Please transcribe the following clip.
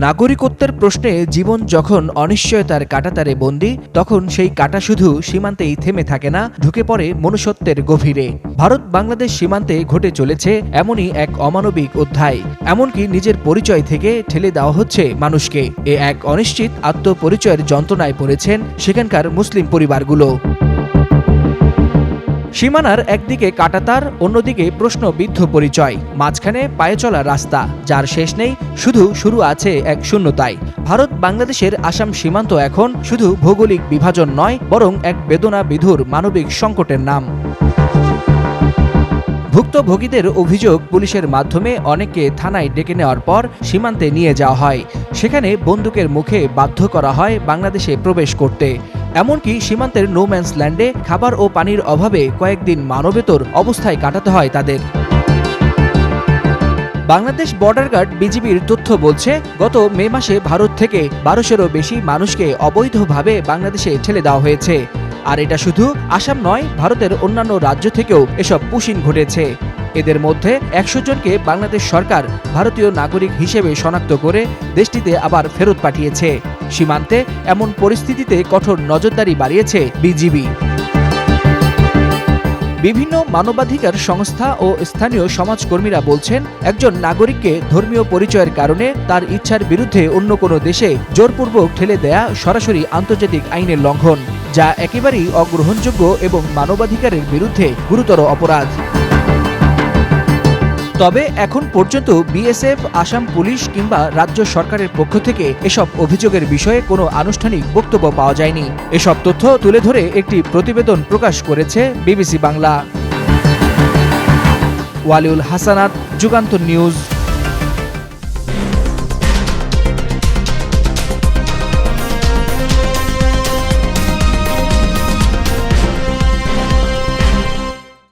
নাগরিকত্বের প্রশ্নে জীবন যখন অনিশ্চয়তার কাঁটাতারে বন্দী, তখন সেই কাঁটা শুধু সীমান্তেই থেমে থাকে না, ঢুকে পড়ে মনুষ্যত্বের গভীরে। ভারত বাংলাদেশ সীমান্তে ঘটে চলেছে এমনই এক অমানবিক অধ্যায়। এমনকি নিজের পরিচয় থেকে ঠেলে দেওয়া হচ্ছে মানুষকে। এ এক অনিশ্চিত আত্মপরিচয়ের যন্ত্রণায় পড়েছেন সেখানকার মুসলিম পরিবারগুলো। সীমানার একদিকে কাঁটাতার, অন্যদিকে প্রশ্নবিদ্ধ পরিচয়, মাঝখানে পায়ে চলা রাস্তা যার শেষ নেই, শুধু শুরু আছে এক শূন্যতায়। ভারত বাংলাদেশের আসাম সীমান্ত এখন শুধু ভৌগোলিক বিভাজন নয়, বরং এক বেদনা বিধুর মানবিক সংকটের নাম। ভুক্তভোগীদের অভিযোগ, পুলিশের মাধ্যমে অনেককে থানায় ডেকে নেওয়ার পর সীমান্তে নিয়ে যাওয়া হয়। সেখানে বন্দুকের মুখে বাধ্য করা হয় বাংলাদেশে প্রবেশ করতে। এমনকি সীমান্তের নো ম্যানস ল্যান্ডে খাবার ও পানির অভাবে কয়েকদিন মানবেতর অবস্থায় কাটাতে হয় তাদের। বাংলাদেশ বর্ডার গার্ড বিজিবির তথ্য বলছে, গত মে মাসে ভারত থেকে 1200-এরও বেশি মানুষকে অবৈধভাবে বাংলাদেশে ঠেলে দেওয়া হয়েছে। আর এটা শুধু আসাম নয়, ভারতের অন্যান্য রাজ্য থেকেও এসব পুশিন ঘটেছে। এদের মধ্যে 100 জনকে বাংলাদেশ সরকার ভারতীয় নাগরিক হিসেবে শনাক্ত করে দেশটিতে আবার ফেরত পাঠিয়েছে। সীমান্তে এমন পরিস্থিতিতে কঠোর নজরদারি বাড়িয়েছে বিজিবি। বিভিন্ন মানবাধিকার সংস্থা ও স্থানীয় সমাজকর্মীরা বলছেন, একজন নাগরিককে ধর্মীয় পরিচয়ের কারণে তার ইচ্ছার বিরুদ্ধে অন্য কোনো দেশে জোরপূর্বক ঠেলে দেয়া সরাসরি আন্তর্জাতিক আইনের লঙ্ঘন, যা একেবারেই অগ্রহণযোগ্য এবং মানবাধিকারের বিরুদ্ধে গুরুতর অপরাধ। তবে এখন পর্যন্ত বিএসএফ, আসাম পুলিশ কিংবা রাজ্য সরকারের পক্ষ থেকে এসব অভিযোগের বিষয়ে কোনো আনুষ্ঠানিক বক্তব্য পাওয়া যায়নি। এসব তথ্য তুলে ধরে একটি প্রতিবেদন প্রকাশ করেছে বিবিসি বাংলা। ওয়ালিউল হাসানাত, যুগান্তর নিউজ।